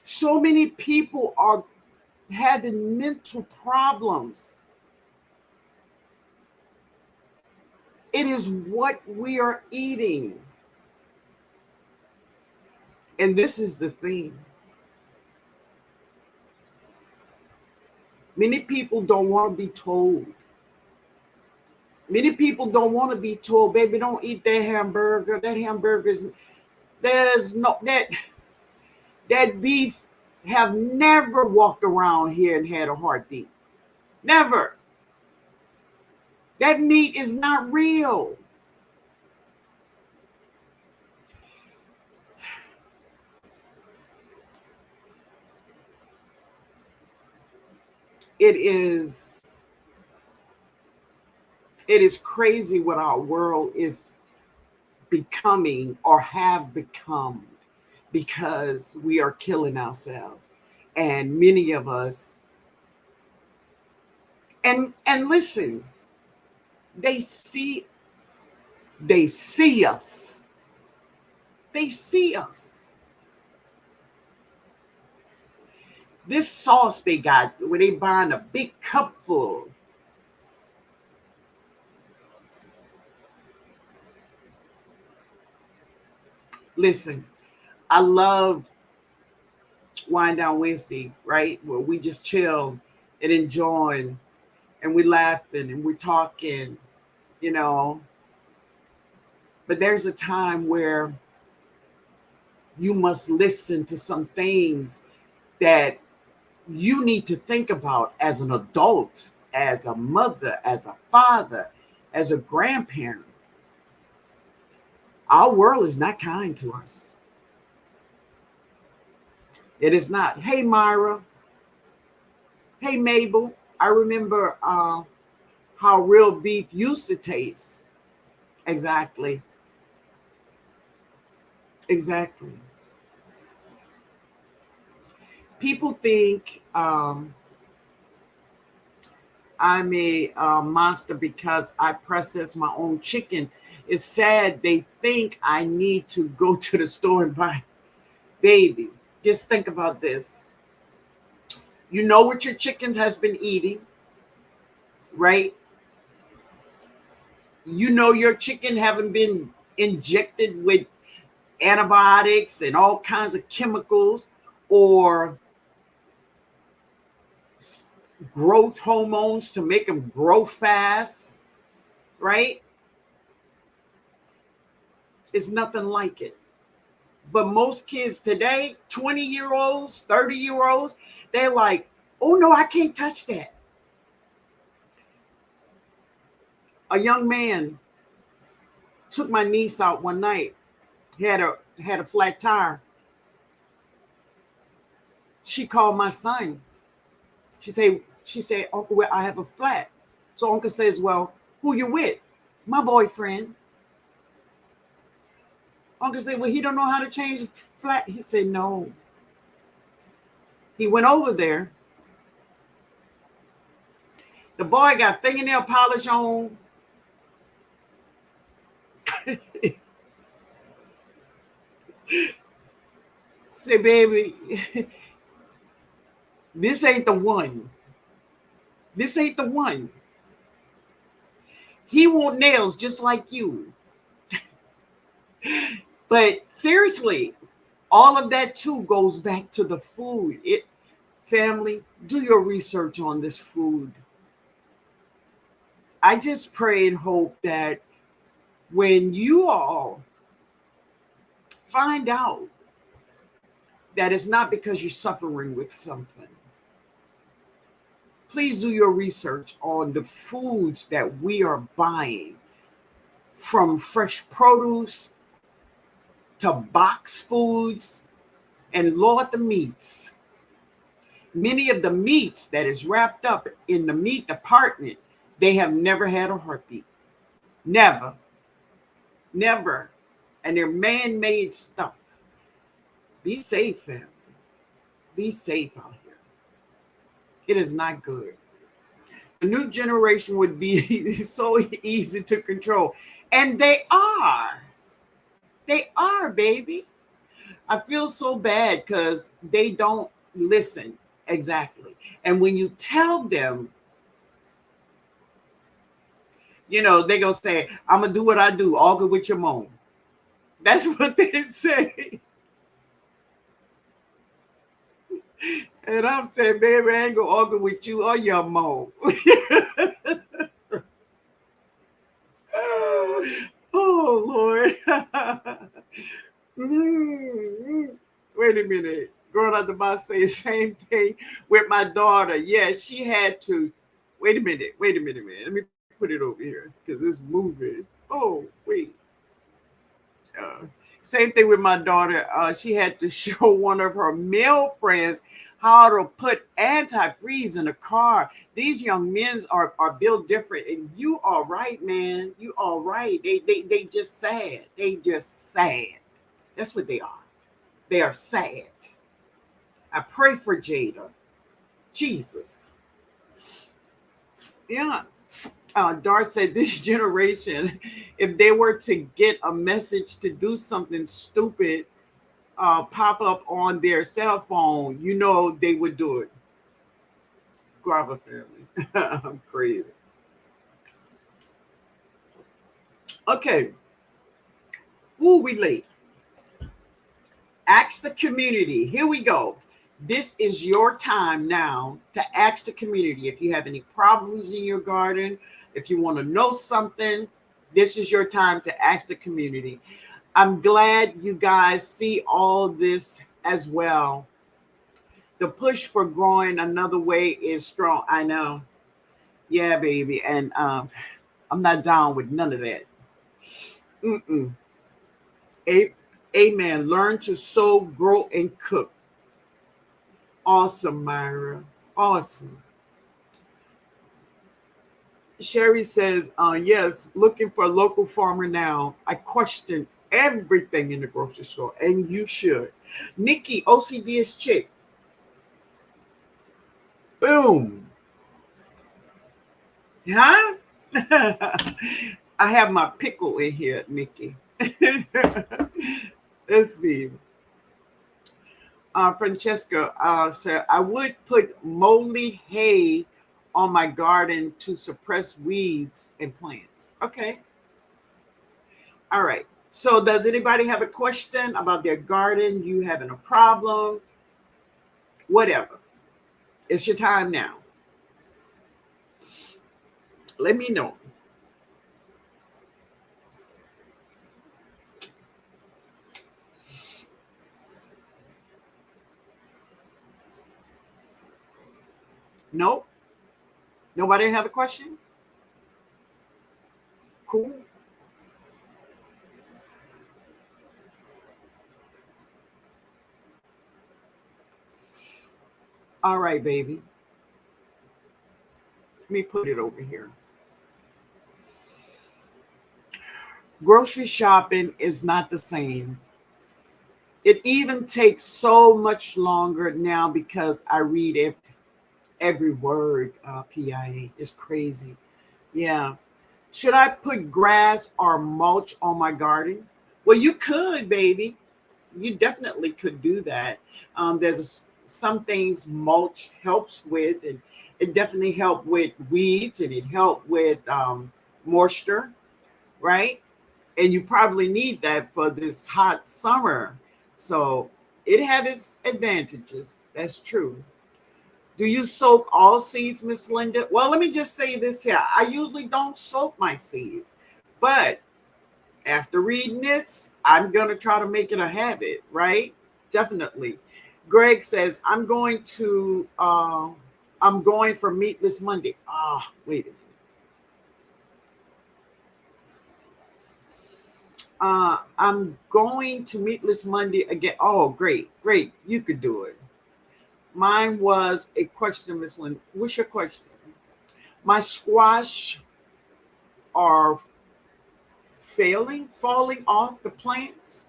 So many people are having mental problems. It is what we are eating. And this is the thing. Many people don't want to be told. Many people don't want to be told, baby, don't eat that hamburger. That hamburger is, there's no, that beef have never walked around here and had a heartbeat. Never. That meat is not real. It is crazy what our world is becoming or have become because we are killing ourselves. And many of us, and listen, they see us. They see us. This sauce they got, where they buying a big cup full. Listen, I love Wind Down Wednesday, right? Where we just chill and enjoying and we laughing and we're talking, you know. But there's a time where you must listen to some things that you need to think about as an adult, as a mother, as a father, as a grandparent. Our world is not kind to us. It is not. Hey, Myra. Hey, Mabel. I remember how real beef used to taste. Exactly. Exactly. People think I'm a monster because I process my own chicken. It's sad they think I need to go to the store and buy. Baby, just think about this. You know what your chickens has been eating, right? You know your chicken haven't been injected with antibiotics and all kinds of chemicals or growth hormones to make them grow fast, right? It's nothing like it. But most kids today, 20-year-olds, 30-year-olds, they're like, oh no, I can't touch that. A young man took my niece out one night. He had a flat tire. She called my son. She said, Uncle, well, I have a flat. So Uncle says, well, who you with? My boyfriend. Uncle said, well, he don't know how to change the flat. He said, no. He went over there. The boy got fingernail polish on. Say, baby, this ain't the one. This ain't the one. He want nails just like you. But seriously, all of that too goes back to the food. Family, do your research on this food. I just pray and hope that when you all find out that it's not because you're suffering with something, please do your research on the foods that we are buying, from fresh produce to box foods, and Lord, the meats. Many of the meats that is wrapped up in the meat department, they have never had a heartbeat. Never. Never. And they're man-made stuff. Be safe, family. Be safe out here. It is not good. The new generation would be so easy to control. And they are. They are, baby. I feel so bad because they don't listen exactly. And when you tell them, they're going to say, I'm going to do what I do, argue with your mom. That's what they say. And I'm saying, baby, I ain't going to argue with you or your mom. Oh, Lord. Wait a minute. Girl at the box say the same thing with my daughter. Yeah, she had to. Wait a minute. Let me put it over here because it's moving. Oh, wait. Same thing with my daughter. She had to show one of her male friends how to put antifreeze in a car. These young men are built different. And you are right, man. You are right. They just sad. They just sad. That's what they are. They are sad. I pray for Jada. Jesus. Yeah. Darth said this generation, if they were to get a message to do something stupid, pop up on their cell phone, they would do it. Grava family. I'm crazy. Okay. Ooh, we late. Ask the community. Here we go. This is your time now to ask the community. If you have any problems in your garden, if you want to know something, this is your time to ask the community. I'm glad you guys see all this as well. The push for growing another way is strong. I know. Yeah, baby. And I'm not down with none of that. Amen. Learn to sow, grow, and cook. Awesome, Myra. Awesome. Sherry says, yes, looking for a local farmer now. I question everything in the grocery store, and you should. Nikki, OCD is chick. Boom. Huh? I have my pickle in here, Nikki. Let's see. Francesca said, I would put moldy hay on my garden to suppress weeds and plants. Okay. All right. So does anybody have a question about their garden? You having a problem? Whatever. It's your time now. Let me know. Nope. Nobody have a question? Cool. All right, baby. Let me put it over here. Grocery shopping is not the same. It even takes so much longer now because I read every word. PIA is crazy. Yeah. Should I put grass or mulch on my garden? Well, you could, baby. You definitely could do that. There's some things mulch helps with, and it definitely help with weeds, and it help with moisture, right? And you probably need that for this hot summer. So it has its advantages. That's true. Do you soak all seeds, Miss Linda? Well, let me just say this here. I usually don't soak my seeds, but after reading this, I'm going to try to make it a habit, right? Definitely. Greg says, I'm going for Meatless Monday. Wait a minute. I'm going to Meatless Monday again. Oh, great, great. You could do it. Mine was a question, Miss Lynn. What's your question? My squash are falling off the plants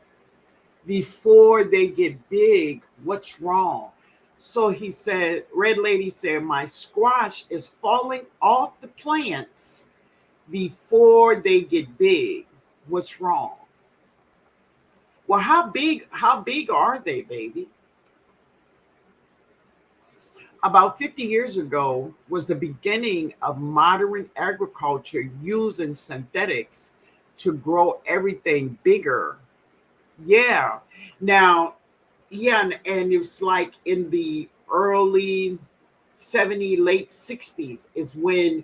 before they get big. What's wrong? So he said, Red Lady said, my squash is falling off the plants before they get big. What's wrong? Well, how big are they, baby? About 50 years ago was the beginning of modern agriculture using synthetics to grow everything bigger. Yeah. Now, yeah, and it's like in the early 70s, late 60s is when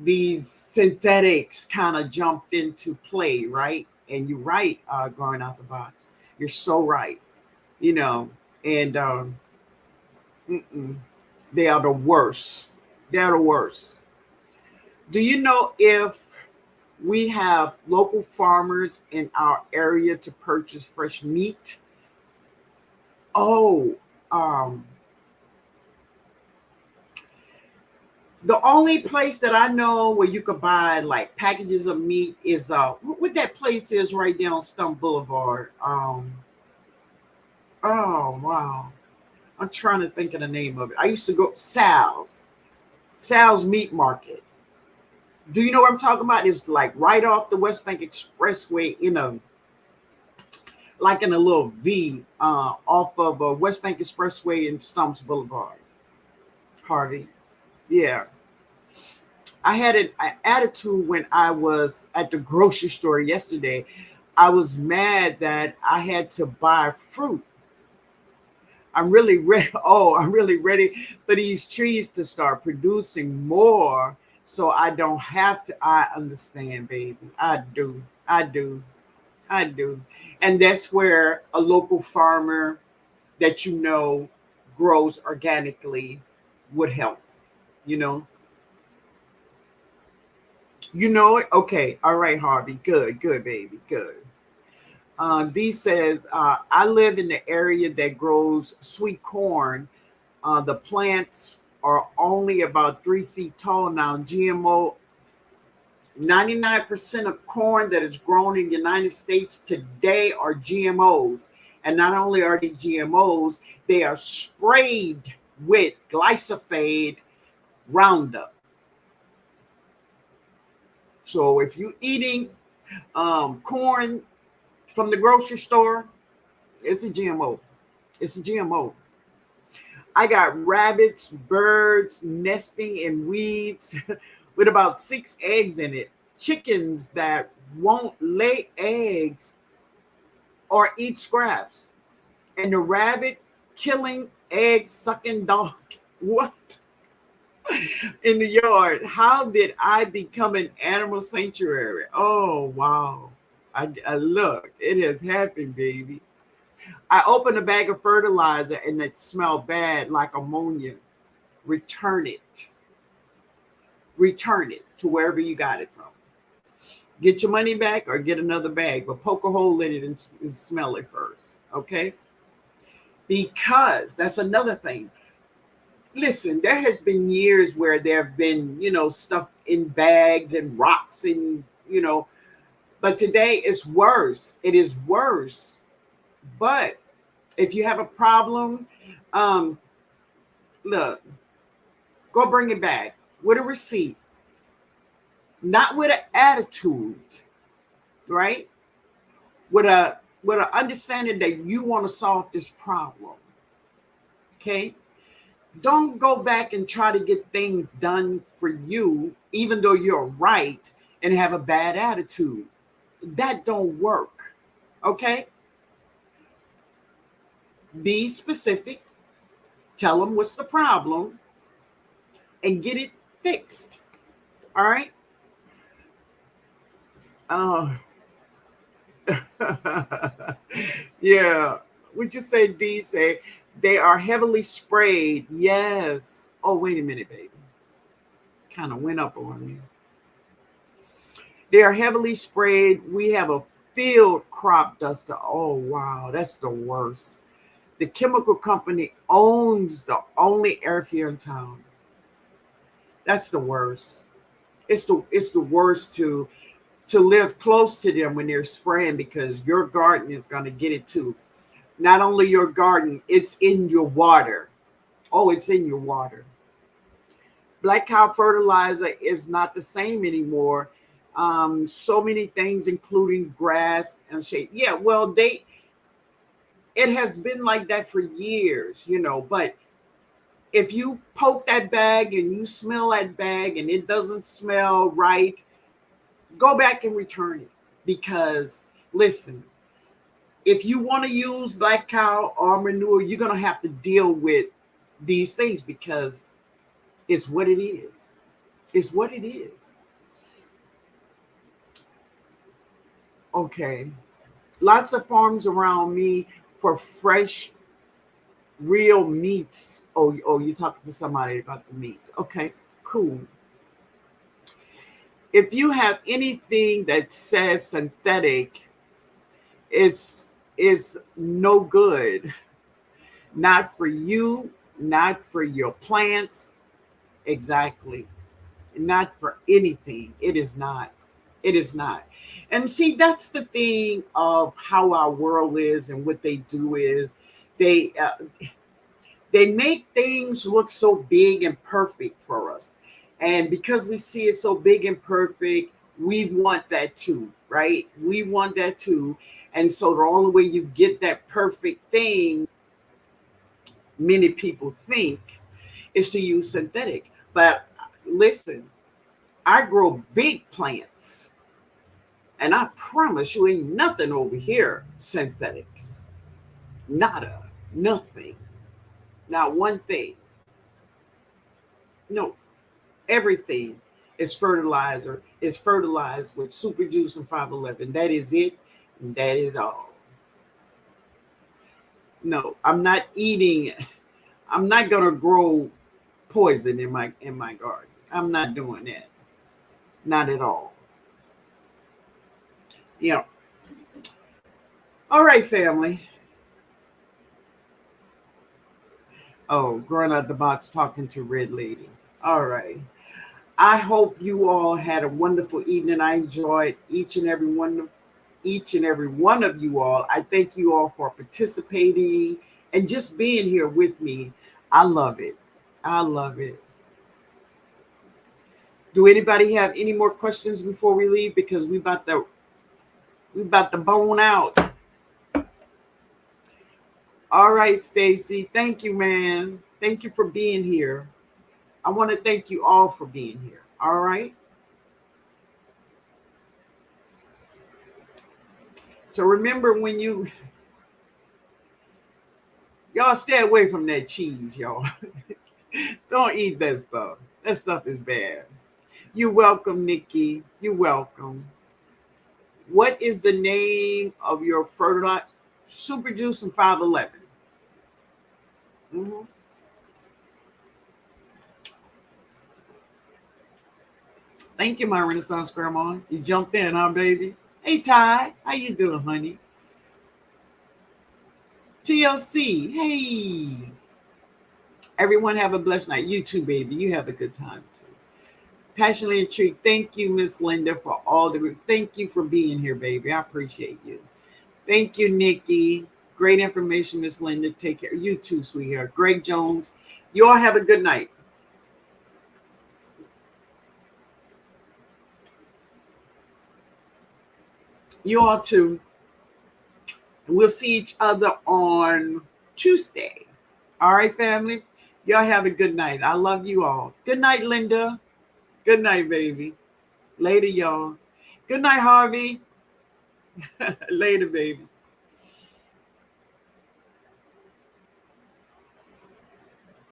these synthetics kind of jumped into play, right? And you're right, growing out the box. You're so right. You know, and mm-mm. They are the worst. They are the worst. Do you know if we have local farmers in our area to purchase fresh meat? Oh, um, the only place that I know where you could buy like packages of meat is what that place is right there on Stump Boulevard. Oh wow, I'm trying to think of the name of it. I used to go Sal's Meat Market. Do you know what I'm talking about? It's like right off the West Bank Expressway like in a little V off of West Bank Expressway and Stumps Boulevard. Harvey. Yeah. I had an attitude when I was at the grocery store yesterday. I was mad that I had to buy fruit. I'm really ready. Oh, I'm really ready for these trees to start producing more so I don't have to. I understand, baby. I do. I do. I do. And that's where a local farmer that grows organically would help, you know. You know it? Okay. All right, Harvey. Good, good, baby. Good. Dee says, I live in the area that grows sweet corn. The plants are only about 3 feet tall now. GMO, 99% of corn that is grown in the United States today are GMOs. And not only are they GMOs, they are sprayed with glyphosate Roundup. So if you're eating corn from the grocery store, it's a GMO. It's a GMO. I got rabbits, birds nesting in weeds with about 6 eggs in it. Chickens that won't lay eggs or eat scraps. And the rabbit killing, egg sucking dog. What? In the yard. How did I become an animal sanctuary? Oh, wow. I look, it has happened, baby. I opened a bag of fertilizer and it smelled bad like ammonia. Return it. Return it to wherever you got it from. Get your money back or get another bag, but poke a hole in it and smell it first. Okay? Because that's another thing. Listen, there has been years where there have been, stuff in bags and rocks and, but today it's worse. It is worse. But if you have a problem, look, go bring it back with a receipt, not with an attitude, right? With an understanding that you want to solve this problem. Okay? Don't go back and try to get things done for you, even though you're right, and have a bad attitude. That don't work. Okay? Be specific. Tell them what's the problem and get it fixed. All right? Yeah. Would you say D say they are heavily sprayed? Yes. Oh, wait a minute, baby. Kind of went up on me. They are heavily sprayed. We have a field crop duster. Oh, wow. That's the worst. The chemical company owns the only airfield in town. That's the worst. It's the worst to live close to them when they're spraying, because your garden is going to get it too. Not only your garden, it's in your water. Oh, it's in your water. Black cow fertilizer is not the same anymore. So many things, including grass and shade. Yeah, well, it has been like that for years, but if you poke that bag and you smell that bag and it doesn't smell right, go back and return it. Because listen, if you want to use black cow or manure, you're going to have to deal with these things, because it's what it is. It's what it is. Okay. Lots of farms around me for fresh, real meats. Oh, you're talking to somebody about the meats. Okay, cool. If you have anything that says synthetic, is no good. Not for you, not for your plants. Exactly. Not for anything. It is not. It is not. And see, that's the thing of how our world is, and what they do is they make things look so big and perfect for us. And because we see it so big and perfect, we want that too, right? We want that too. And so the only way you get that perfect thing, many people think, is to use synthetic. But listen, I grow big plants. And I promise you, ain't nothing over here synthetics. Nada. Nothing. Not one thing. No. Everything is fertilizer. Is fertilized with super juice and 511. That is it. And that is all. No, I'm not eating. I'm not gonna grow poison in my garden. I'm not doing that. Not at all. Yeah. All right, family. Oh, growing out the box, talking to Red Lady. All right. I hope you all had a wonderful evening. I enjoyed each and every one of you all. I thank you all for participating and just being here with me. I love it. I love it. Do anybody have any more questions before we leave? Because we about to bone out. All right, Stacy. Thank you, man. Thank you for being here. I want to thank you all for being here. All right. So remember when y'all stay away from that cheese, y'all. Don't eat that stuff. That stuff is bad. You're welcome, Nikki. You're welcome. What is the name of your fertilizer? Super Juice and 511. Mm-hmm. Thank you, my Renaissance Grandma. You jumped in, huh, baby? Hey, Ty. How you doing, honey? TLC. Hey. Everyone have a blessed night. You too, baby. You have a good time. Passionately intrigued. Thank you, Miss Linda, for all the. Thank you for being here, baby. I appreciate you. Thank you, Nikki. Great information, Miss Linda. Take care. You too, sweetheart. Greg Jones. You all have a good night. You all too. We'll see each other on Tuesday. All right, family. Y'all have a good night. I love you all. Good night, Linda. Good night, baby. Later, y'all. Good night, Harvey. Later, baby.